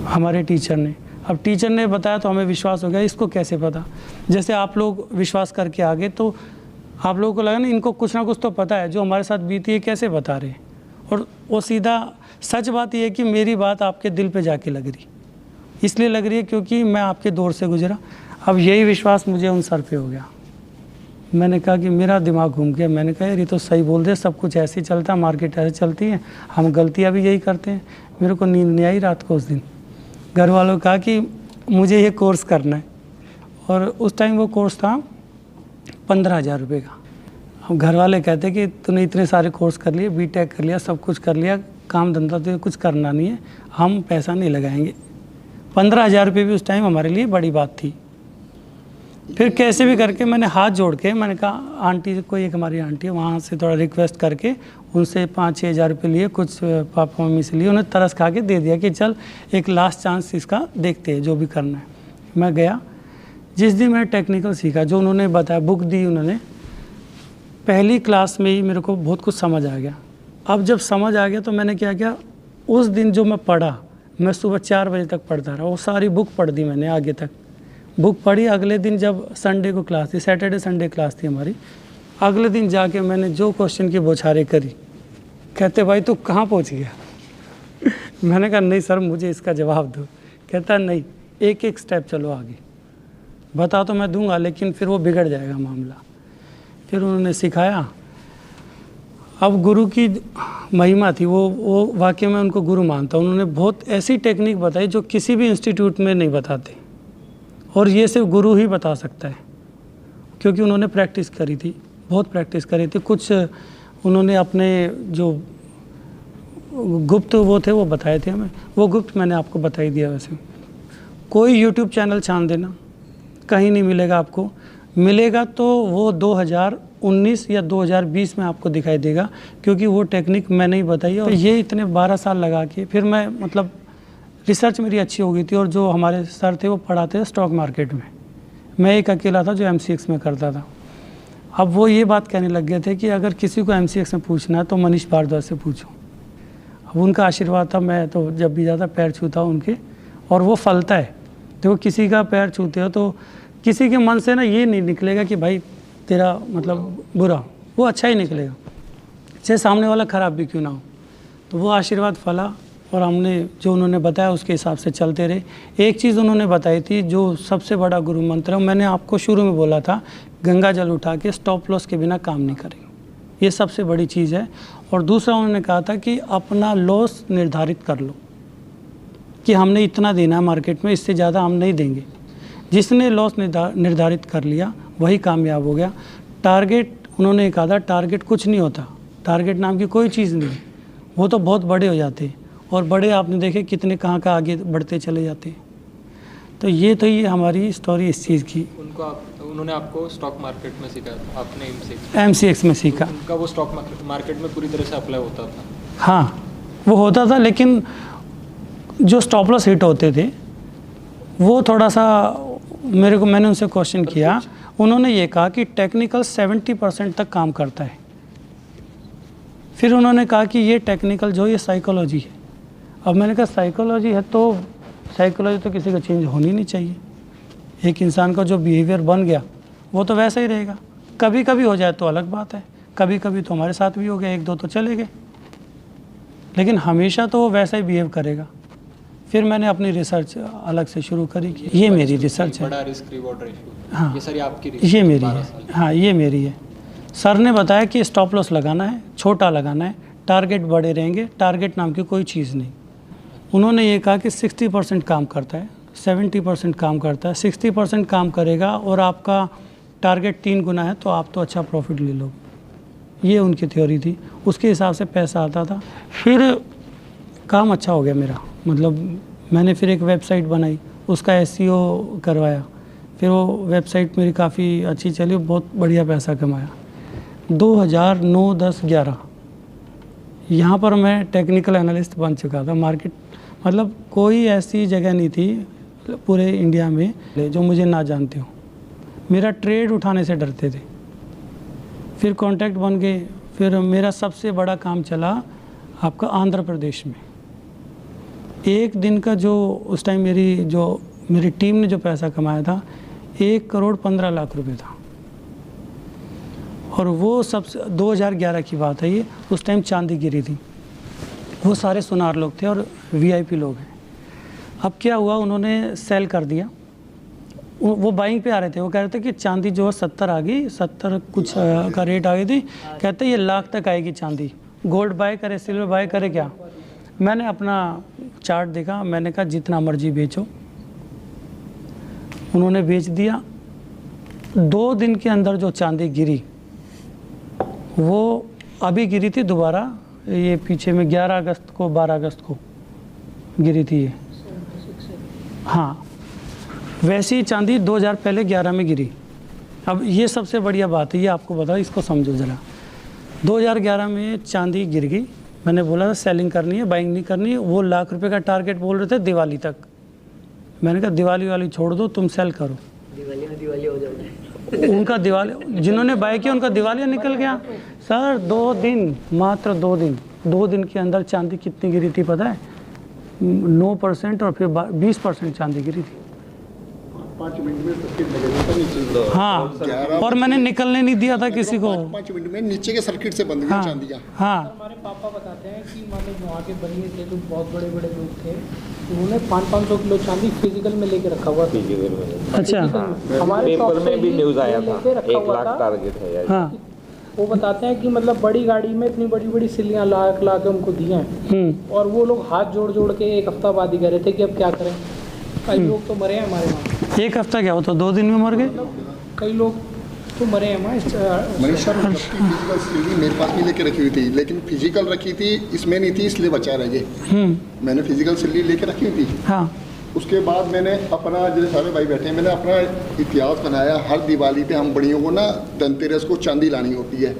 हमारे टीचर ने। अब टीचर ने बताया तो हमें विश्वास हो गया, इसको कैसे पता। जैसे आप लोग विश्वास करके आ गए तो आप लोगों को लगा ना इनको कुछ ना कुछ तो पता है, जो हमारे साथ बीती है कैसे बता रहे। और वो सीधा सच बात ये है कि मेरी बात आपके दिल पे जाके लग रही, इसलिए लग रही है क्योंकि मैं आपके दौर से गुजरा। अब यही विश्वास मुझे उन सर पे हो गया। मैंने कहा कि मेरा दिमाग घूम गया। मैंने कहा यार ये तो सही बोल रहे, सब कुछ ऐसे ही चलता है, मार्केट ऐसे चलती है, हम गलतियाँ भी यही करते हैं। मेरे को नींद नहीं आई रात को उस दिन। घर वालों ने कहा कि मुझे ये कोर्स करना है, और उस टाइम वो कोर्स था 15,000 रुपये का। अब घर वाले कहते कि तूने इतने सारे कोर्स कर लिए, बीटेक कर लिया, सब कुछ कर लिया, काम धंधा तो कुछ करना नहीं है, हम पैसा नहीं लगाएंगे। 15,000 रुपये भी उस टाइम हमारे लिए बड़ी बात थी। फिर कैसे भी करके मैंने हाथ जोड़ के मैंने कहा आंटी, कोई एक हमारी आंटी है, वहाँ से थोड़ा रिक्वेस्ट करके उनसे 5-6 हज़ार रुपये लिए, कुछ पापा मम्मी से लिए, उन्हें तरस खा के दे दिया कि चल एक लास्ट चांस इसका देखते हैं, जो भी करना है। मैं गया, जिस दिन मैंने टेक्निकल सीखा, जो उन्होंने बताया, बुक दी उन्होंने, पहली क्लास में ही मेरे को बहुत कुछ समझ आ गया। अब जब समझ आ गया तो मैंने क्या किया, उस दिन जो मैं पढ़ा, मैं सुबह 4 बजे तक पढ़ता रहा, वो सारी बुक पढ़ दी मैंने आगे तक। बुक पढ़ी, अगले दिन जब संडे को क्लास थी, सैटरडे संडे क्लास थी हमारी, अगले दिन जाके मैंने जो क्वेश्चन की बौछारें करी। कहते भाई तू कहाँ पहुँच गया? मैंने कहा नहीं सर, मुझे इसका जवाब दो। कहता नहीं, एक एक स्टेप चलो आगे, बता तो मैं दूंगा लेकिन फिर वो बिगड़ जाएगा मामला। फिर उन्होंने सिखाया। अब गुरु की महिमा थी, वो वाकई में उनको गुरु मानता हूँ। उन्होंने बहुत ऐसी टेक्निक बताई जो किसी भी इंस्टीट्यूट में नहीं बताते, और ये सिर्फ गुरु ही बता सकता है, क्योंकि उन्होंने प्रैक्टिस करी थी, बहुत प्रैक्टिस करी थी। कुछ उन्होंने अपने जो गुप्त वो थे वो बताए थे हमें, वो गुप्त मैंने आपको बता ही दिया। वैसे कोई यूट्यूब चैनल छान देना, कहीं नहीं मिलेगा आपको। मिलेगा तो वो 2019 या 2020 में आपको दिखाई देगा, क्योंकि वो टेक्निक मैंने ही बताई। और ये इतने 12 साल लगा के फिर मैं मतलब रिसर्च मेरी अच्छी हो गई थी। और जो हमारे सर थे वो पढ़ाते थे स्टॉक मार्केट में, मैं एक अकेला था जो MCX में करता था। अब वो ये बात कहने लग गए थे कि अगर किसी को MCX में पूछना है तो मनीष भारद्वाज से पूछो। अब उनका आशीर्वाद था, मैं तो जब भी ज़्यादा पैर छूता हूँ उनके, और वो फलता है। देखो किसी का पैर छूते हो तो किसी के मन से ना ये नहीं निकलेगा कि भाई तेरा मतलब बुरा, वो अच्छा ही निकलेगा, चाहे सामने वाला ख़राब भी क्यों ना हो। तो वो आशीर्वाद फला, और हमने जो उन्होंने बताया उसके हिसाब से चलते रहे। एक चीज़ उन्होंने बताई थी जो सबसे बड़ा गुरु मंत्र है, मैंने आपको शुरू में बोला था, गंगा जल उठा के स्टॉप लॉस के बिना काम नहीं करेंगे, ये सबसे बड़ी चीज़ है। और दूसरा उन्होंने कहा था कि अपना लॉस निर्धारित कर लो कि हमने इतना देना है मार्केट में, इससे ज़्यादा हम नहीं देंगे। जिसने लॉस निर्धारित कर लिया वही कामयाब हो गया। टारगेट उन्होंने कहा था, टारगेट कुछ नहीं होता, टारगेट नाम की कोई चीज़ नहीं है, वो तो बहुत बड़े हो जाते हैं, और बड़े आपने देखे कितने कहाँ का आगे बढ़ते चले जाते हैं। तो ये हमारी स्टोरी इस चीज़ की। उन्होंने आपको स्टॉक मार्केट में सिखाया, आपने MCX में सीखा। तो उनका वो स्टॉक मार्केट में पूरी तरह से अप्लाई होता था? हाँ वो होता था, लेकिन जो स्टॉप लॉस हिट होते थे वो थोड़ा सा मैंने उनसे क्वेश्चन किया। उन्होंने ये कहा कि टेक्निकल 70% तक काम करता है। फिर उन्होंने कहा कि ये टेक्निकल जो ये साइकोलॉजी है। अब मैंने कहा साइकोलॉजी है तो साइकोलॉजी तो किसी का चेंज होनी नहीं चाहिए। एक इंसान का जो बिहेवियर बन गया वो तो वैसा ही रहेगा। कभी कभी हो जाए तो अलग बात है, कभी कभी तो हमारे साथ भी हो गया, 1-2 तो चले गए, लेकिन हमेशा तो वो वैसा ही बिहेव करेगा। फिर मैंने अपनी रिसर्च अलग से शुरू करी कि ये मेरी रिसर्च है। बड़ा रिस्क रिवॉर्ड रेशियो, हाँ ये सारी आपकी ये मेरी है। हाँ ये मेरी है। सर ने बताया कि स्टॉप लॉस लगाना है, छोटा लगाना है, टारगेट बड़े रहेंगे, टारगेट नाम की कोई चीज़ नहीं। उन्होंने ये कहा कि 60% काम करता है, 70% काम करता है, 60% काम करेगा और आपका टारगेट 3 गुना है तो आप तो अच्छा प्रॉफिट ले लो। ये उनकी थ्योरी थी, उसके हिसाब से पैसा आता था। फिर काम अच्छा हो गया मेरा, मतलब मैंने फिर एक वेबसाइट बनाई, उसका SEO करवाया, फिर वो वेबसाइट मेरी काफ़ी अच्छी चली, बहुत बढ़िया पैसा कमाया। 2009, 10, 11 यहाँ पर मैं टेक्निकल एनालिस्ट बन चुका था। मार्केट मतलब कोई ऐसी जगह नहीं थी पूरे इंडिया में जो मुझे ना जानते हो। मेरा ट्रेड उठाने से डरते थे। फिर कॉन्टैक्ट बन गए। फिर मेरा सबसे बड़ा काम चला आपका आंध्र प्रदेश में। एक दिन का जो उस टाइम मेरी टीम ने जो पैसा कमाया था 1,15,00,000 रुपये था। और वो सबसे 2011 की बात है ये, उस टाइम चांदी गिरी थी। वो सारे सुनार लोग थे और वीआईपी लोग हैं। अब क्या हुआ, उन्होंने सेल कर दिया। वो बाइंग पे आ रहे थे, वो कह रहे थे कि चांदी जो है 70 आ गई, 70 कुछ का रेट आ गई थी। कहते ये लाख तक आएगी चांदी, गोल्ड बाय करे, सिल्वर बाय करे क्या। मैंने अपना चार्ट देखा, मैंने कहा जितना मर्जी बेचो। उन्होंने बेच दिया। 2 दिन के अंदर जो चांदी गिरी वो अभी गिरी थी दोबारा, ये पीछे में 11 अगस्त को 12 अगस्त को गिरी थी ये। हाँ, वैसे ही चांदी 2000 पहले 11 में गिरी। अब ये सबसे बढ़िया बात है, ये आपको बताओ, इसको समझो ज़रा। 2011 में चांदी गिर गई। मैंने बोला था सेलिंग करनी है, बाइंग नहीं करनी है। वो लाख रुपए का टारगेट बोल रहे थे दिवाली तक। मैंने कहा दिवाली वाली छोड़ दो, तुम सेल करो। दिवाली हो जाए। उनका दिवाली, जिन्होंने बाय किया उनका दिवाली निकल गया सर। 2 दिन, मात्र 2 दिन के अंदर चांदी कितनी गिरी थी पता है? 9% और फिर 20% चांदी गिरी थी। 5 मिनट में सर्किट लगे था। हाँ, और मैंने निकलने नहीं दिया था किसी को। 5 मिनट में नीचे के सर्किट से बंद गया चांदियाँ। हाँ, हमारे पापा बताते हैं कि मतलब वहाँ के बनिए थे तो बहुत बड़े बड़े लोग थे, उन्होंने 500-500 किलो चांदी फिजिकल में लेके रखा हुआ था। अच्छा, हमारे पेपर में भी न्यूज़ आया था, 1 हुआ लाख था। टारगेट है यार। हाँ, वो बताते हैं कि मतलब बड़ी गाड़ी में इतनी बड़ी बड़ी सिल्लियाँ ला के उनको दी हैं, और वो लोग हाथ जोड़ जोड़ के 1 हफ्ता बाद ही कह रहे थे कि अब क्या करें। कई लोग तो मरे हैं हमारे वहाँ। 1 हफ्ता क्या होता, 2 दिन में मर गए। कई लोग तो मरे हैं हमारे। फिजिकल सिल्ली मेरे पास भी लेके रखी हुई थी, लेकिन फिजिकल रखी थी इसमें नहीं थी, इसलिए बचा रह गए। मैंने फिजिकल सिल्ली लेके रखी हुई थी। हाँ, उसके बाद मैंने अपना, जैसे सारे भाई बैठे हैं, मैंने अपना इतिहास बनाया। हर दिवाली पे हम बड़ियों को ना धनतेरस को चांदी लानी होती है।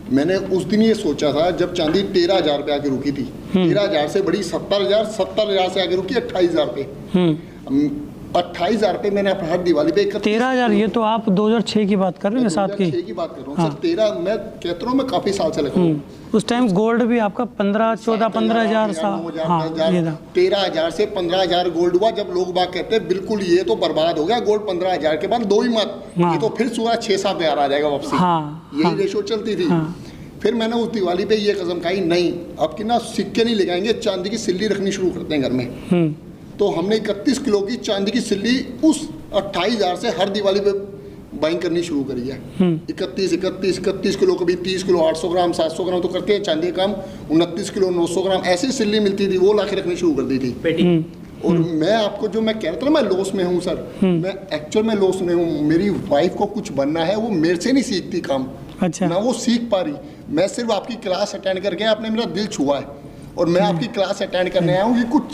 मैंने उस दिन ये सोचा था जब चांदी 13,000 पे आके रुकी थी। 13,000 से बड़ी 70,000, 70,000 से आगे रुकी 28,000 पे। 28,000 पे मैंने हर दिवाली पे 13,000। ये तो आप 2006 की बात कर रहे हैं, 7 की। 2006 की बात कर रहा हूँ सर। 13 मैं कहता हूँ, मैं काफ़ी साल से लगा हूँ। उस टाइम गोल्ड भी आपका 15-14-15,000 सा। हाँ, ये था। 13,000 से 15,000 गोल्ड हुआ। जब लोग बात कहते हैं बिल्कुल ये तो बर्बाद हो गया गोल्ड, 15,000 के बाद दो ही मत, ये तो फिर सुबह 6-7 हज़ार आ जाएगा वापसी। यही रेशो चलती थी। फिर मैंने उस दिवाली पे ये कसम खाई, नहीं अब की ना सिक्के नहीं लगाएंगे, चांदी की सिल्ली रखनी शुरू करते हैं घर में। तो हमने 31 किलो की चांदी की सिल्ली उस 28,000 से हर दिवाली पे बाइंग करनी शुरू करी है। 31 किलो, कभी 30 किलो, 800 ग्राम, 700 ग्राम तो करते हैं चांदी का काम। 29 किलो, 900 ग्राम ऐसी सिल्ली मिलती थी, वो ला के रखनी शुरू कर दी थी। और मैं आपको जो मैं कह रहा था ना, मैं लॉस में हूँ सर। मैं एक्चुअल में लॉस में हूँ। मेरी वाइफ को कुछ बनना है, वो मेरे से नहीं सीखती काम। अच्छा, ना वो सीख पा रही। मैं सिर्फ आपकी क्लास अटेंड करके आपने मेरा दिल छुआ है, और मैं आपकी क्लास अटेंड करने आया हूँ कि कुछ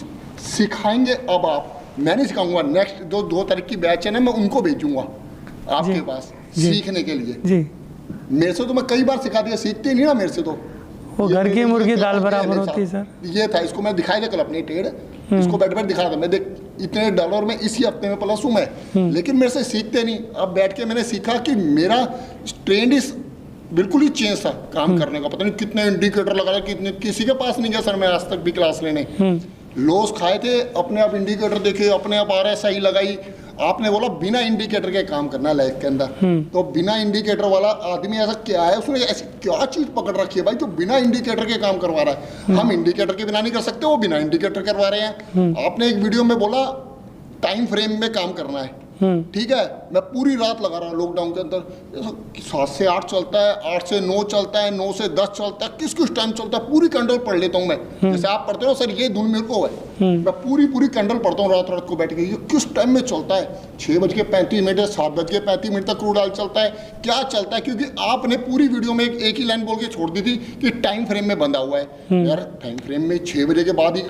सिखाएंगे। अब आप, मैं नहीं सिखाऊंगा। नेक्स्ट 2 तारीख की बैच है ना, मैं उनको भेजूंगा आपके पास सीखने के लिए जी। मेरे से तो मैं कई बार सिखा दिया, सीखते नहीं ना मेरे से। तो वो घर की मुर्गी दाल बराबर होती है सर। ये था, इसको मैं दिखाया था कल अपनी टेढ़, इसको बैठ दिखा था मैं, देख इतने डॉलर में इसी हफ्ते में प्लस हूँ मैं। लेकिन मेरे से सीखते नहीं। अब बैठ के मैंने सीखा कि मेरा ट्रेंड इस बिल्कुल ही चेंज था काम करने का। पता नहीं कितने इंडिकेटर लगा रहा, कितने, किसी के पास नहीं गया सर मैं आज तक भी क्लास लेने। लॉस खाए थे, अपने आप इंडिकेटर देखे, अपने आप RSI लगाई। आपने बोला बिना इंडिकेटर के काम करना लाइफ के अंदर, तो बिना इंडिकेटर वाला आदमी ऐसा क्या है, उसने ऐसी क्या चीज पकड़ रखी है भाई जो बिना इंडिकेटर के काम करवा रहा है। हम इंडिकेटर के बिना नहीं कर सकते, वो बिना इंडिकेटर करवा रहे हैं। आपने एक वीडियो में बोला टाइम फ्रेम में काम करना है, ठीक है। मैं पूरी रात लगा रहा हूँ लॉकडाउन के अंदर। 7 से 8 चलता है, 8 से 9 चलता है, 9 से 10 चलता है, किस किस टाइम चलता है पूरी कैंडल पढ़ लेता हूँ मैं। जैसे आप पढ़ते हो सर, ये धुन मेरे को है, मैं पूरी कैंडल पढ़ता हूँ रात को बैठ के। ये किस टाइम में चलता है, 6:35, 7:35 तक क्रूड ऑयल चलता है, क्या चलता है। क्योंकि आपने पूरी वीडियो में एक ही लाइन बोल के छोड़ दी थी कि टाइम फ्रेम में बंधा हुआ है। यार टाइम फ्रेम में 6 बजे के बाद ही,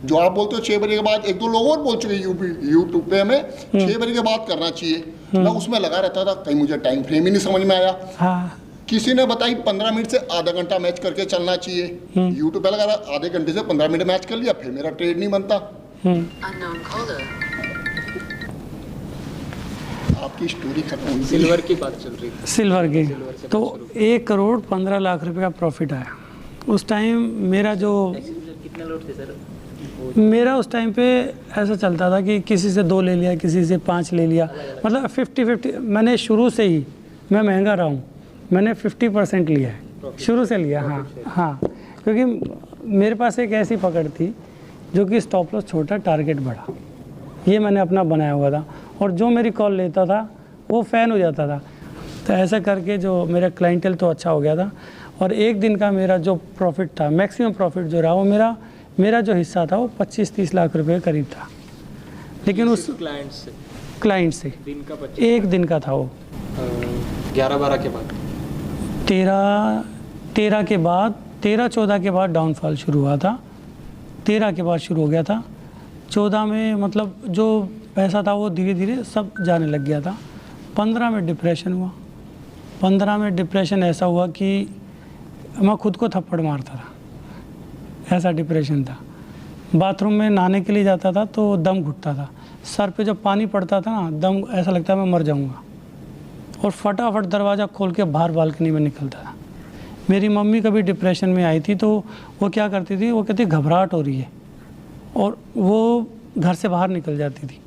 जो आप बोलते हो 6 बजे के बाद, 1-2 लोग और बोल चुके यूट्यूब पे हमें 6 बजे के बाद करना चाहिए। मैं उसमें लगा रहता था, कहीं मुझे टाइम फ्रेम ही नहीं समझ में आया। किसी ने बताई 15 मिनट से आधा घंटा मैच करके चलना चाहिए। यूट्यूब पे लगा रहा, आधे घंटे से 15 मिनट मैच कर लिया, फिर मेरा ट्रेड नहीं बनता। आपकी स्टोरी खत्म हुई, सिल्वर की बात चल रही थी। सिल्वर की। तो 1,15,00,000 रुपए का प्रॉफिट आया उस टाइम। मेरा जो कितने लोड थे सर? मेरा उस टाइम पे ऐसा चलता था कि किसी से 2 ले लिया, किसी से 5 ले लिया, मतलब 50-50। मैंने शुरू से ही, मैं महंगा रहा हूँ, मैंने 50% लिया है, शुरू से लिया। हाँ हाँ, क्योंकि मेरे पास एक ऐसी पकड़ थी जो कि स्टॉप लॉस छोटा, टारगेट बड़ा, ये मैंने अपना बनाया हुआ था। और जो मेरी कॉल लेता था वो फ़ैन हो जाता था। तो ऐसा करके जो मेरा क्लाइंटल तो अच्छा हो गया था। और एक दिन का मेरा जो प्रॉफिट था, मैक्सिमम प्रॉफिट जो रहा, वो मेरा जो हिस्सा था वो 25-30 लाख रुपए के करीब था। लेकिन उस क्लाइंट से दिन का एक दिन का था वो। 11-12 के बाद 13 के बाद, 13-14 के बाद डाउनफॉल शुरू हुआ था। 13 के बाद शुरू हो गया था। 14 में मतलब जो पैसा था वो धीरे धीरे सब जाने लग गया था। 15 में डिप्रेशन हुआ। 15 में डिप्रेशन ऐसा हुआ कि मैं खुद को थप्पड़ मारता था, ऐसा डिप्रेशन था। बाथरूम में नहाने के लिए जाता था तो दम घुटता था, सर पे जब पानी पड़ता था ना, दम ऐसा लगता है मैं मर जाऊंगा। और फटाफट दरवाज़ा खोल के बाहर बालकनी में निकलता था। मेरी मम्मी कभी डिप्रेशन में आई थी तो वो क्या करती थी, वो कहती घबराहट हो रही है, और वो घर से बाहर निकल जाती थी।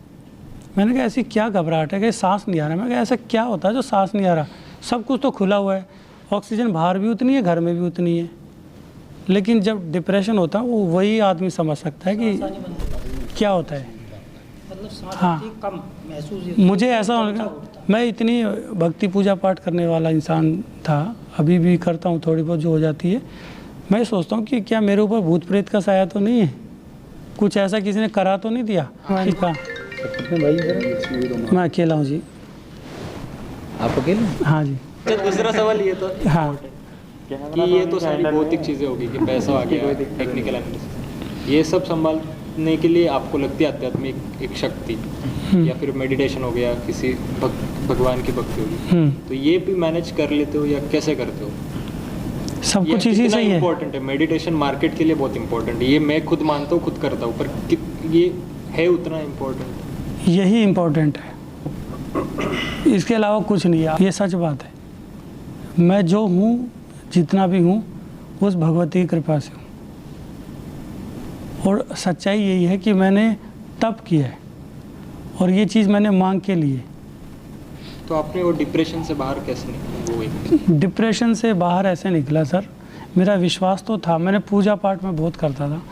मैंने कहा ऐसी क्या घबराहट है कि सांस नहीं आ रहा। मैं कहा ऐसा क्या होता है जो सांस नहीं आ रहा, सब कुछ तो खुला हुआ है, ऑक्सीजन बाहर भी उतनी है, घर में भी उतनी है। लेकिन जब डिप्रेशन होता है वो वही आदमी समझ सकता है कि क्या होता है। हाँ, कम महसूस मुझे ऐसा लगा, मैं इतनी भक्ति पूजा पाठ करने वाला इंसान था, अभी भी करता हूँ थोड़ी बहुत जो हो जाती है। मैं सोचता हूँ कि क्या मेरे ऊपर भूत प्रेत का साया तो नहीं है, कुछ ऐसा किसी ने करा तो नहीं दिया। ठीक है, मैं अकेला हूँ जी। आप अकेले? हाँ जी। तो दूसरा सवाल ये तो हाँ, कि ये तो सारी भौतिक चीज़ें होगी कि पैसा आ गया, टेक्निकल एनालिसिस, ये सब संभालने के लिए आपको लगती है आध्यात्मिक एक शक्ति, या फिर मेडिटेशन हो गया, किसी भगवान की भक्ति होगी, तो ये भी मैनेज कर लेते हो या कैसे करते हो? सब कुछ इसी से ही है। इम्पोर्टेंट है मेडिटेशन, मार्केट के लिए बहुत इंपॉर्टेंट है, ये मैं खुद मानता हूँ, खुद करता हूँ, पर ये है उतना इम्पोर्टेंट? यही इम्पोर्टेंट है, इसके अलावा कुछ नहीं है। ये सच बात है, मैं जो हूँ, जितना भी हूँ, उस भगवती की कृपा से हूँ। और सच्चाई यही है कि मैंने तप किया है और ये चीज़ मैंने मांग के लिए। तो आपने वो डिप्रेशन से बाहर कैसे निकला? डिप्रेशन से बाहर ऐसे निकला सर, मेरा विश्वास तो था, मैंने पूजा पाठ में बहुत करता था,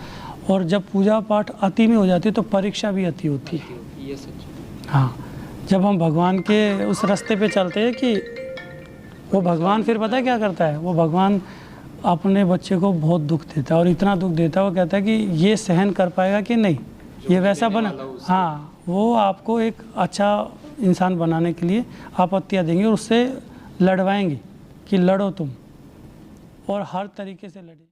और जब पूजा पाठ अति में हो जाती है तो परीक्षा भी अति होती है। ये सच। हाँ, जब हम भगवान के उस रास्ते पे चलते हैं कि वो भगवान फिर पता है क्या करता है, वो भगवान अपने बच्चे को बहुत दुख देता है, और इतना दुख देता है, वो कहता है कि ये सहन कर पाएगा कि नहीं, ये वैसा बना। हाँ, वो आपको एक अच्छा इंसान बनाने के लिए आपत्तियाँ देंगे और उससे लड़वाएंगे कि लड़ो तुम, और हर तरीके से लड़े।